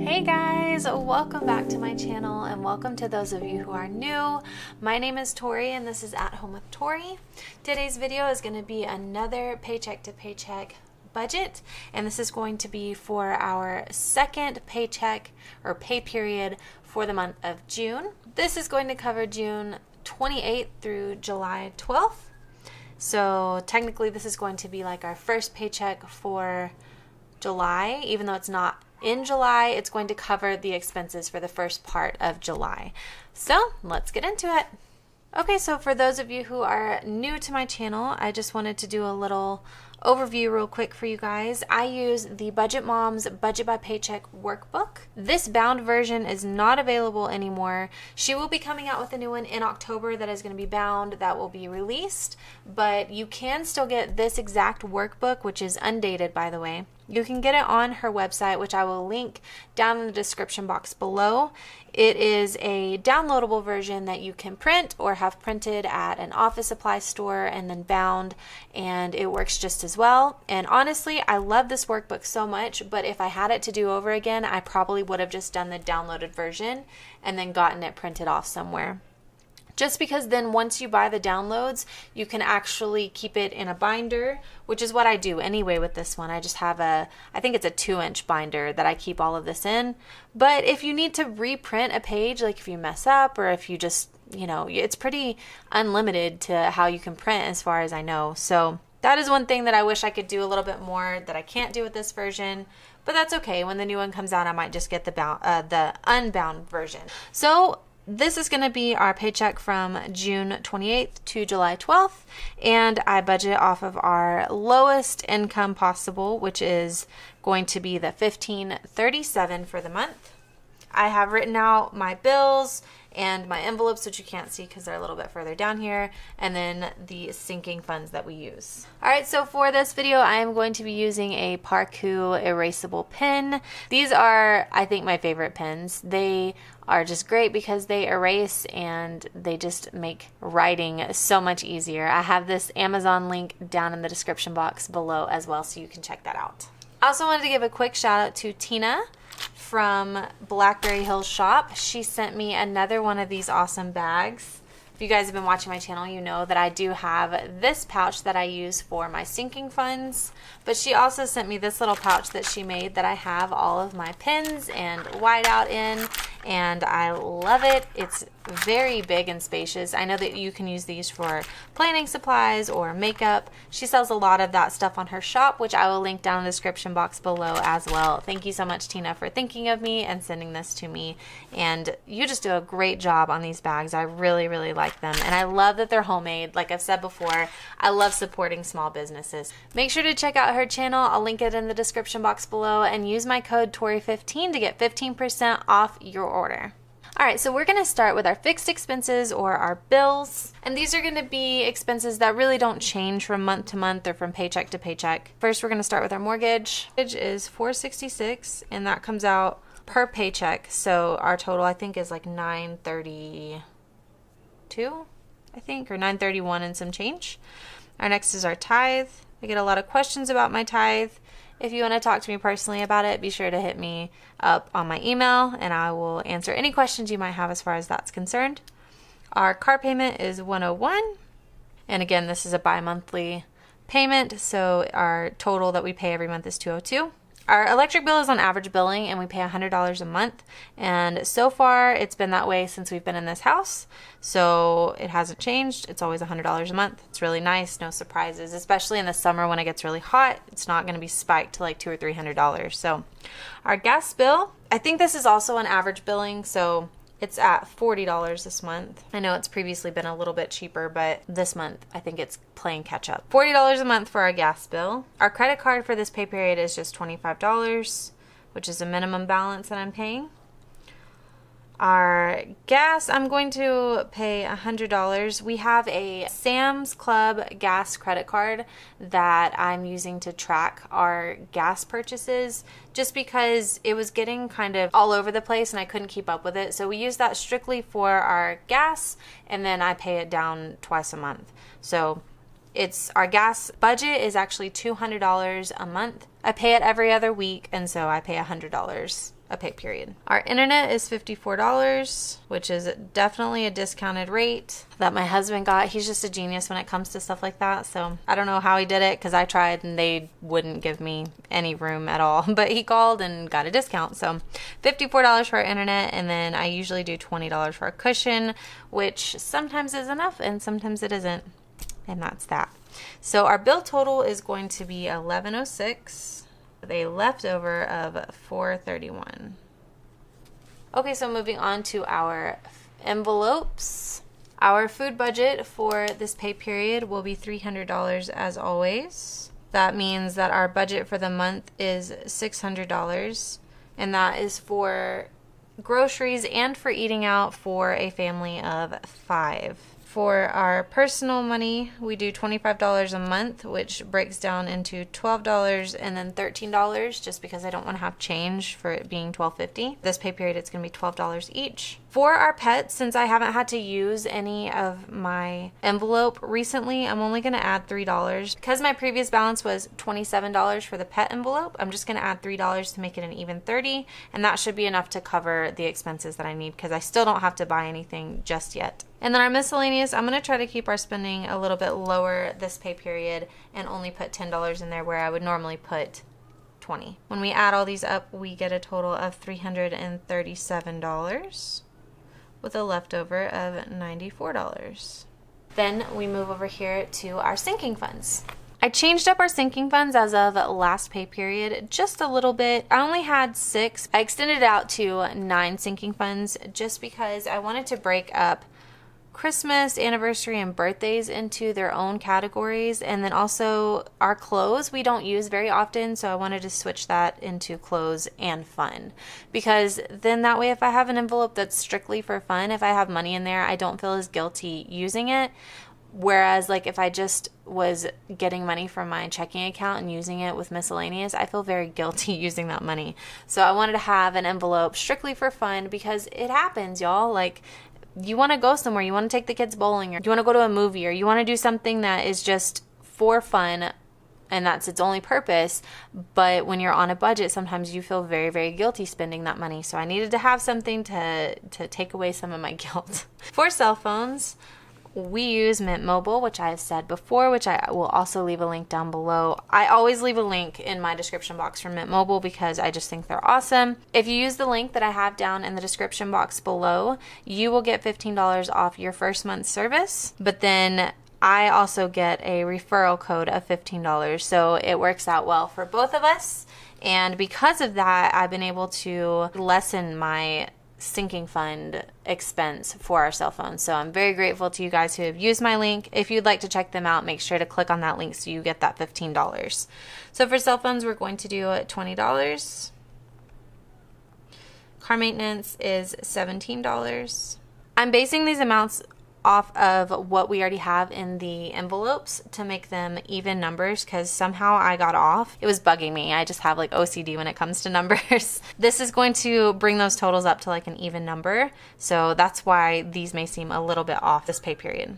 Hey guys, welcome back to my channel and welcome to those of you who are new. My name is Tori and this is At Home with Tori. Today's video is going to be another paycheck to paycheck budget, and this is going to be for our second paycheck or pay period for the month of June. This is going to cover June 28th through July 12th. So technically this is going to be like our first paycheck for July, even though it's not in July. It's going to cover the expenses for the first part of July. So let's get into it. Okay, so for those of you who are new to my channel, I just wanted to do a little overview real quick for you guys. I use the Budget Moms Budget by Paycheck workbook. This bound version is not available anymore. She will be coming out with a new one in October that is going to be bound, that will be released, but you can still get this exact workbook, which is undated, by the way. You can get it on her website, which I will link down in the description box below. It is a downloadable version that you can print or have printed at an office supply store and then bound, and it works just as well. And honestly, I love this workbook so much, but if I had it to do over again, I probably would have just done the downloaded version and then gotten it printed off somewhere. Just because then once you buy the downloads, you can actually keep it in a binder, which is what I do anyway with this one. I just have I think it's a 2-inch binder that I keep all of this in. But if you need to reprint a page, like if you mess up or if you just, it's pretty unlimited to how you can print as far as I know. So that is one thing that I wish I could do a little bit more that I can't do with this version. But that's okay. When the new one comes out, I might just get the unbound version. So this is going to be our paycheck from June 28th to July 12th, and I budget off of our lowest income possible, which is going to be the $15.37 for the month. I have written out my bills and my envelopes, which you can't see because they're a little bit further down here, and then the sinking funds that we use. Alright, so for this video, I am going to be using a Parku erasable pen. These are, I think, my favorite pens. They are just great because they erase and they just make writing so much easier. I have this Amazon link down in the description box below as well, so you can check that out. I also wanted to give a quick shout out to Tina from Blackberry Hills Shop. She sent me another one of these awesome bags. If you guys have been watching my channel, you know that I do have this pouch that I use for my sinking funds, but she also sent me this little pouch that she made that I have all of my pens and whiteout in, and I love it. It's very big and spacious. I know that you can use these for planning supplies or makeup. She sells a lot of that stuff on her shop, which I will link down in the description box below as well. Thank you so much, Tina, for thinking of me and sending this to me. And you just do a great job on these bags. I really, really like them. And I love that they're homemade. Like I've said before, I love supporting small businesses. Make sure to check out her channel. I'll link it in the description box below, and use my code TORI15 to get 15% off your order. Alright, so we're going to start with our fixed expenses or our bills. And these are going to be expenses that really don't change from month to month or from paycheck to paycheck. First, we're going to start with our mortgage. Mortgage is $466, and that comes out per paycheck. So our total, I think, is like $932, I think, or $931 and some change. Our next is our tithe. I get a lot of questions about my tithe. If you want to talk to me personally about it, be sure to hit me up on my email and I will answer any questions you might have as far as that's concerned. Our car payment is $101. And again, this is a bi-monthly payment, so our total that we pay every month is $202. Our electric bill is on average billing and we pay $100 a month, and so far it's been that way since we've been in this house, so it hasn't changed. It's always $100 a month. It's really nice, no surprises, especially in the summer when it gets really hot. It's not going to be spiked to like $200 or $300. So our gas bill, I think this is also on average billing, so it's at $40 this month. I know it's previously been a little bit cheaper, but this month I think it's playing catch up. $40 a month for our gas bill. Our credit card for this pay period is just $25, which is a minimum balance that I'm paying. Our gas, I'm going to pay $100. We have a Sam's Club gas credit card that I'm using to track our gas purchases, just because it was getting kind of all over the place and I couldn't keep up with it. So we use that strictly for our gas, and then I pay it down twice a month. So our gas budget is actually $200 a month. I pay it every other week, and so I pay $100 a pay period. Our internet is $54, which is definitely a discounted rate that my husband got. He's just a genius when it comes to stuff like that. So I don't know how he did it, because I tried and they wouldn't give me any room at all. But he called and got a discount. So $54 for our internet, and then I usually do $20 for a cushion, which sometimes is enough and sometimes it isn't. And that's that. So our bill total is going to be $1106. A leftover of $431. Okay, so moving on to our envelopes. Our food budget for this pay period will be $300 as always. That means that our budget for the month is $600, and that is for groceries and for eating out for a family of 5. For our personal money, we do $25 a month, which breaks down into $12 and then $13, just because I don't want to have change for it being $12.50. This pay period, it's going to be $12 each. For our pets, since I haven't had to use any of my envelope recently, I'm only going to add $3. Because my previous balance was $27 for the pet envelope, I'm just going to add $3 to make it an even $30, and that should be enough to cover the expenses that I need, because I still don't have to buy anything just yet. And then our miscellaneous, I'm going to try to keep our spending a little bit lower this pay period and only put $10 in there where I would normally put $20. When we add all these up, we get a total of $337 with a leftover of $94. Then we move over here to our sinking funds. I changed up our sinking funds as of last pay period just a little bit. I only had 6. I extended it out to 9 sinking funds just because I wanted to break up Christmas, anniversary, and birthdays into their own categories, and then also our clothes we don't use very often, so I wanted to switch that into clothes and fun, because then that way if I have an envelope that's strictly for fun, if I have money in there, I don't feel as guilty using it. Whereas like if I just was getting money from my checking account and using it with miscellaneous, I feel very guilty using that money. So I wanted to have an envelope strictly for fun, because it happens, y'all. Like, you want to go somewhere, you want to take the kids bowling, or you want to go to a movie, or you want to do something that is just for fun and that's its only purpose. But when you're on a budget, sometimes you feel very, very guilty spending that money. So I needed to have something to take away some of my guilt. For cell phones, we use Mint Mobile, which I have said before, which I will also leave a link down below. I always leave a link in my description box for Mint Mobile because I just think they're awesome. If you use the link that I have down in the description box below, you will get $15 off your first month's service. But then I also get a referral code of $15. So it works out well for both of us. And because of that, I've been able to lessen my sinking fund expense for our cell phones. So I'm very grateful to you guys who have used my link. If you'd like to check them out, make sure to click on that link so you get that $15. So for cell phones, we're going to do $20. Car maintenance is $17. I'm basing these amounts off of what we already have in the envelopes to make them even numbers, because somehow I got off. It was bugging me. I just have like OCD when it comes to numbers. This is going to bring those totals up to like an even number. So that's why these may seem a little bit off this pay period.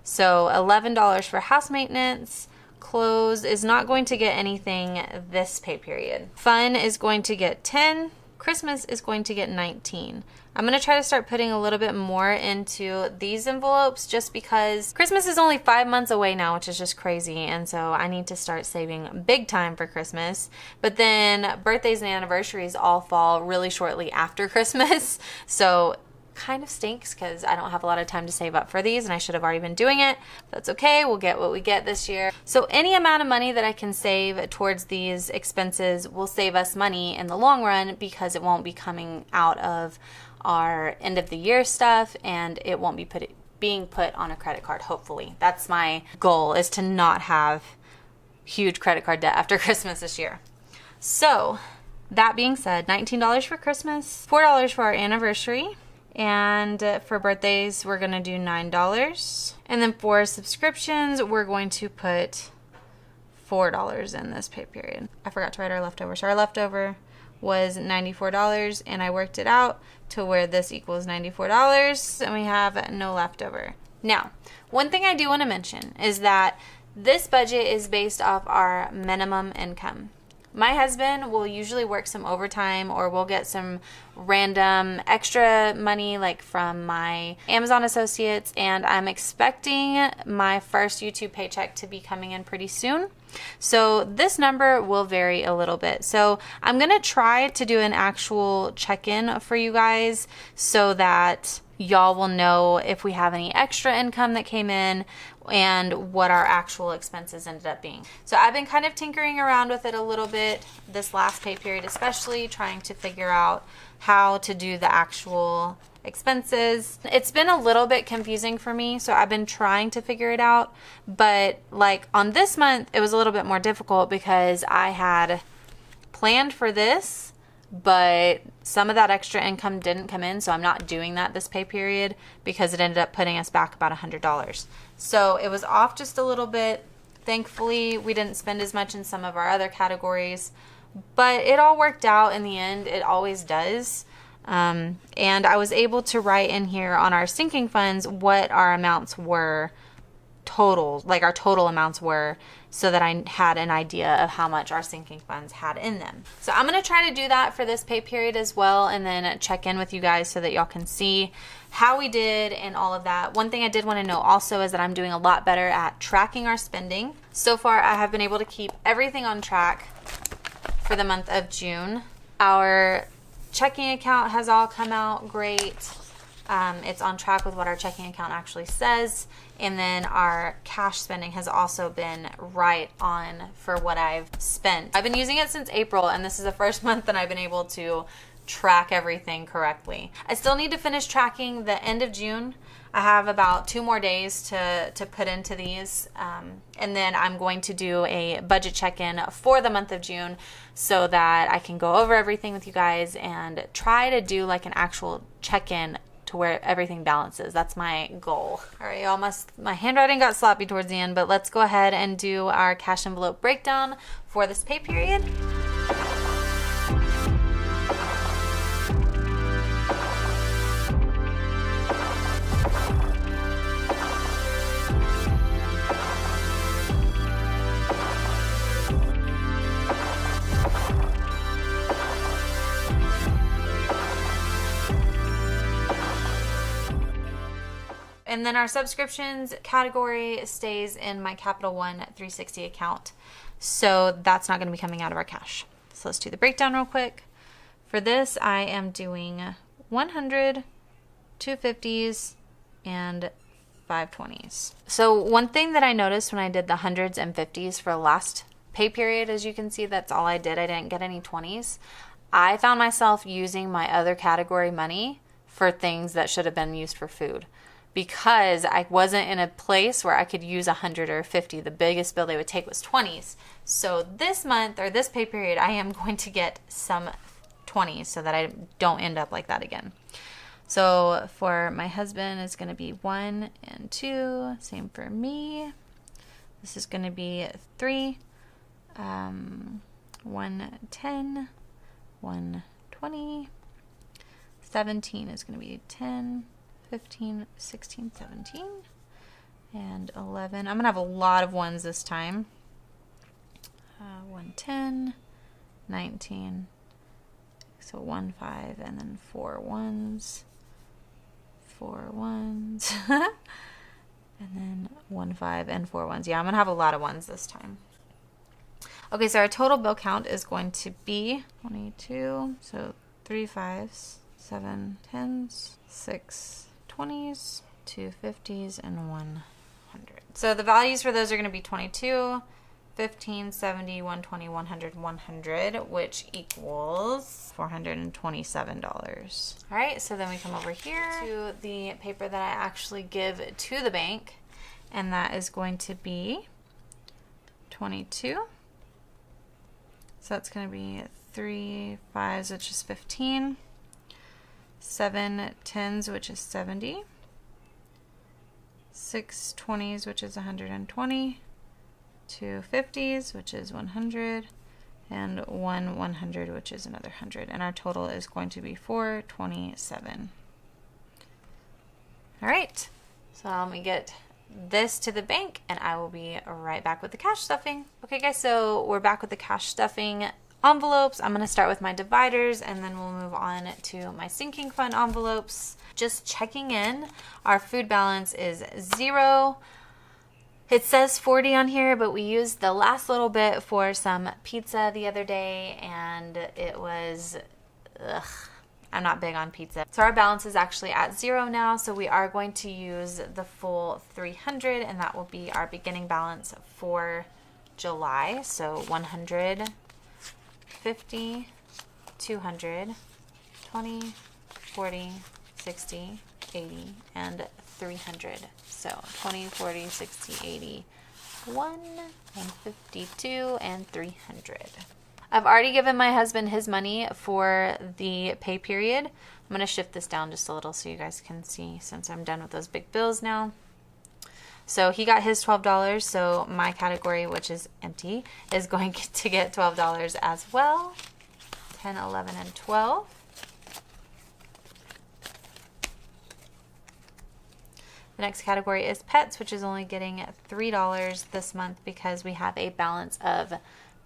So $11 for house maintenance. Clothes is not going to get anything this pay period. Fun is going to get 10. Christmas is going to get 19. I'm going to try to start putting a little bit more into these envelopes just because Christmas is only 5 months away now, which is just crazy. And so I need to start saving big time for Christmas. But then birthdays and anniversaries all fall really shortly after Christmas. So kind of stinks because I don't have a lot of time to save up for these and I should have already been doing it. That's okay. We'll get what we get this year. So any amount of money that I can save towards these expenses will save us money in the long run because it won't be coming out of our end of the year stuff and it won't be being put on a credit card, hopefully. That's my goal, is to not have huge credit card debt after Christmas this year. So that being said, $19 for Christmas, $4 for our anniversary, and for birthdays we're going to do $9. And then for subscriptions we're going to put $4 in this pay period. I forgot to write our leftover. So our leftover was $94 and I worked it out to where this equals $94 and we have no leftover. Now, one thing I do want to mention is that this budget is based off our minimum income. My husband will usually work some overtime, or we'll get some random extra money like from my Amazon associates, and I'm expecting my first YouTube paycheck to be coming in pretty soon. So this number will vary a little bit. So I'm going to try to do an actual check-in for you guys so that y'all will know if we have any extra income that came in and what our actual expenses ended up being. So I've been kind of tinkering around with it a little bit this last pay period, especially trying to figure out how to do the actual expenses. It's been a little bit confusing for me, so I've been trying to figure it out. But like on this month, it was a little bit more difficult because I had planned for this, but some of that extra income didn't come in, so I'm not doing that this pay period because it ended up putting us back about $100. So it was off just a little bit. Thankfully, we didn't spend as much in some of our other categories, but it all worked out in the end. It always does. And I was able to write in here on our sinking funds what our amounts were total, like our total amounts were, so that I had an idea of how much our sinking funds had in them. So I'm going to try to do that for this pay period as well, and then check in with you guys so that y'all can see how we did and all of that. One thing I did want to know also is that I'm doing a lot better at tracking our spending. So far, I have been able to keep everything on track for the month of June. Our checking account has all come out great. It's on track with what our checking account actually says. And then our cash spending has also been right on for what I've spent. I've been using it since April, and this is the first month that I've been able to track everything correctly. I still need to finish tracking the end of June. I have about 2 more days to put into these. And then I'm going to do a budget check-in for the month of June so that I can go over everything with you guys and try to do like an actual check-in to where everything balances. That's my goal. All right, y'all, my handwriting got sloppy towards the end, but let's go ahead and do our cash envelope breakdown for this pay period. And then our subscriptions category stays in my Capital One 360 account. So that's not going to be coming out of our cash. So let's do the breakdown real quick. For this, I am doing 100, 250s, and 520s. So one thing that I noticed when I did the 100s and 50s for the last pay period, as you can see, that's all I did. I didn't get any 20s. I found myself using my other category money for things that should have been used for food, because I wasn't in a place where I could use 100 or 50. The biggest bill they would take was 20s. So this month, or this pay period, I am going to get some 20s so that I don't end up like that again. So for my husband, it's going to be 1 and 2. Same for me. This is going to be 3. 110, 120. 17 is going to be 10. 15, 16, 17, and 11. I'm going to have a lot of ones this time. 110, 19, so 1, 5, and then 4 ones, 4 ones, and then 1, 5, and 4 ones. Yeah, I'm going to have a lot of ones this time. Okay, so our total bill count is going to be 22, so 3 5s, 7 10s, 6 20s, 2 50s, and 100. So the values for those are going to be 22, 15, 70, 120, 100, 100, which equals $427. All right, so then we come over here to the paper that I actually give to the bank, and that is going to be 22. So that's going to be 3 5s, which is 15. 7 10s, which is 70, 6 20s, which is 120, 2 50s, which is 100, and 1 100, which is another 100. And our total is going to be 427. All right, so let me get this to the bank and I will be right back with the cash stuffing. Okay guys, so we're back with the cash stuffing envelopes. I'm going to start with my dividers and then we'll move on to my sinking fund envelopes. Just checking in, our food balance is 0. It says 40 on here, but we used the last little bit for some pizza the other day and it was, I'm not big on pizza. So our balance is actually at 0 now, so we are going to use the full 300 and that will be our beginning balance for July. So 100, 50, 200, 20, 40, 60, 80, and 300. So 20, 40, 60, 80, 1, and 52, and 300. I've already given my husband his money for the pay period. I'm going to shift this down just a little so you guys can see since I'm done with those big bills now. So he got his $12, so my category, which is empty, is going to get $12 as well. 10, 11, and 12. The next category is pets, which is only getting $3 this month because we have a balance of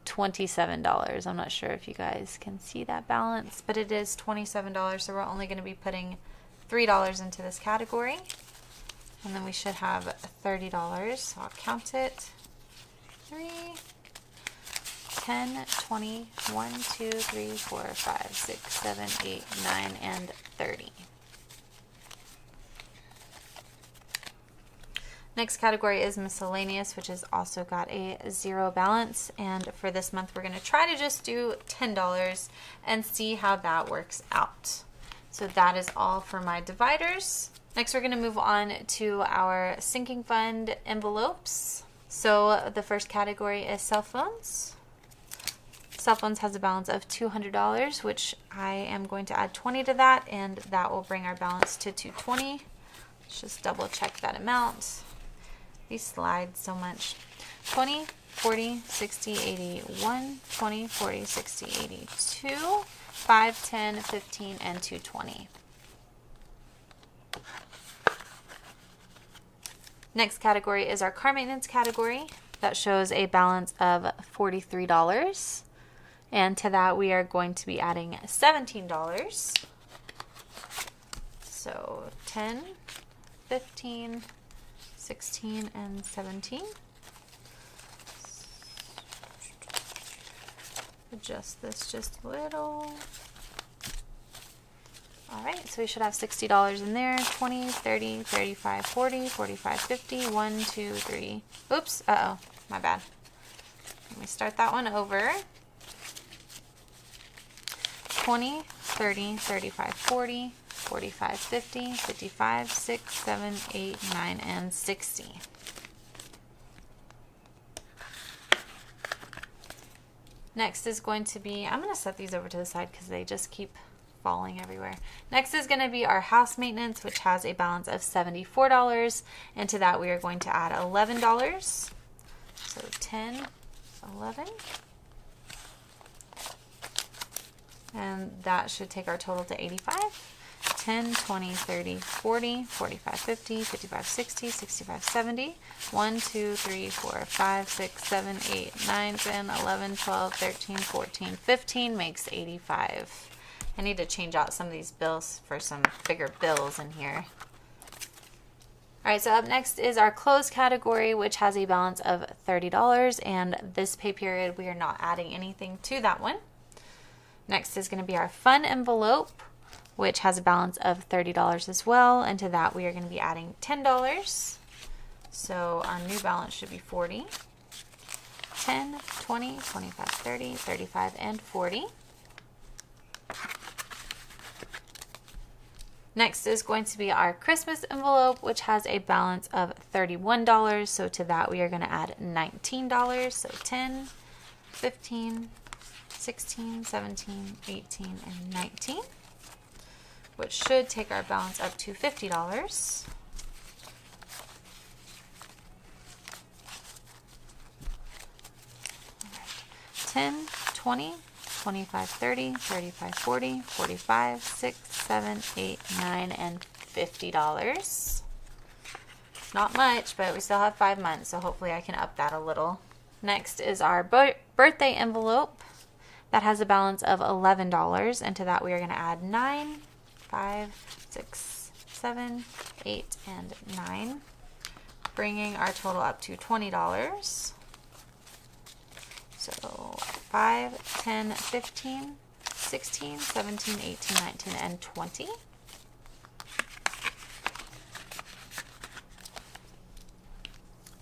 $27. I'm not sure if you guys can see that balance, but it is $27, so we're only going to be putting $3 into this category. And then we should have $30, so I'll count it. 3, 10, 20, 1, 2, 3, 4, 5, 6, 7, 8, 9, and 30. Next category is miscellaneous, which has also got a 0 balance. And for this month, we're going to try to just do $10 and see how that works out. So that is all for my dividers. Next, we're going to move on to our sinking fund envelopes. So the first category is cell phones. Cell phones has a balance of $200, which I am going to add 20 to that, and that will bring our balance to $220. Let's just double check that amount. These slide so much. 20, 40, 60, 80, 1, 20, 40, 60, 80, 2, 5, 10, 15, and 220. Next category is our car maintenance category. That shows a balance of $43. And to that we are going to be adding $17. So 10, 15, 16, and 17. Adjust this just a little. Alright, so we should have $60 in there. 20, 30, 35, 40, 45, 50, 1, 2, 3. Oops, uh-oh, my bad. Let me start that one over. 20, 30, 35, 40, 45, 50, 55, 6, 7, 8, 9, and 60. Next is going to be, I'm going to set these over to the side because they just keep falling everywhere. Next is going to be our house maintenance, which has a balance of $74. And to that we are going to add $11. So 10, 11. And that should take our total to 85. 10, 20, 30, 40, 45, 50, 55, 60, 65, 70. 1, 2, 3, 4, 5, 6, 7, 8, 9, 10, 11, 12, 13, 14, 15 makes 85. I need to change out some of these bills for some bigger bills in here. Alright, so up next is our clothes category, which has a balance of $30. And this pay period, we are not adding anything to that one. Next is going to be our fun envelope, which has a balance of $30 as well. And to that, we are going to be adding $10. So our new balance should be 40. 10, 20, 25, 30, 35, and 40. Next is going to be our Christmas envelope, which has a balance of $31. So to that, we are going to add $19. So 10, 15, 16, 17, 18, and 19, which should take our balance up to $50. $10, 20, 25, 30, 35, 40, 45, 6, 7, 8, 9, and $50. not much, but we still have 5 months, so hopefully I can up that a little. Next is our birthday envelope that has a balance of $11, and to that we are going to add 9, 5, 6, 7, 8, and 9, bringing our total up to $20. So 5, 10, 15, 16, 17, 18, 19, and 20.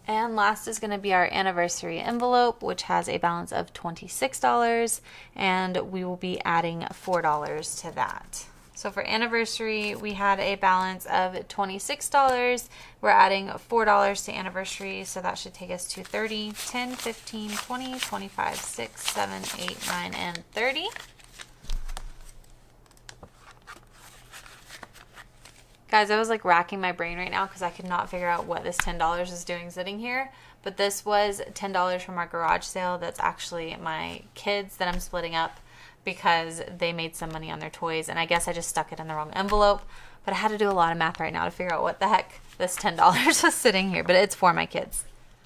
And last is going to be our anniversary envelope, which has a balance of $26, and we will be adding $4 to that. So for anniversary, we had a balance of $26. We're adding $4 to anniversary, so that should take us to 30, 10, 15, 20, 25, 6, 7, 8, 9, and 30. Guys, I was like racking my brain right now because I could not figure out what this $10 is doing sitting here. But this was $10 from our garage sale. That's actually my kids that I'm splitting up because they made some money on their toys. And I guess I just stuck it in the wrong envelope. But I had to do a lot of math right now to figure out what the heck this $10 was sitting here. But it's for my kids.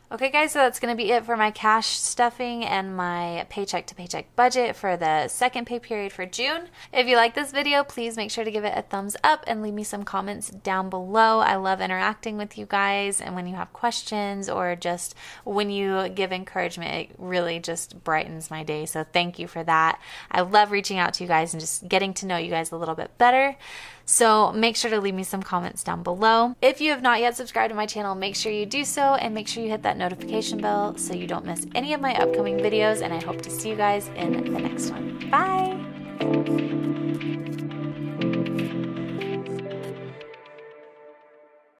Okay guys, so that's going to be it for my cash stuffing and my paycheck to paycheck budget for the second pay period for June. If you like this video, please make sure to give it a thumbs up and leave me some comments down below. I love interacting with you guys, and when you have questions or just when you give encouragement, it really just brightens my day. So thank you for that. I love reaching out to you guys and just getting to know you guys a little bit better. So make sure to leave me some comments down below. If you have not yet subscribed to my channel, make sure you do so, and make sure you hit that notification bell so you don't miss any of my upcoming videos, and I hope to see you guys in the next one. Bye!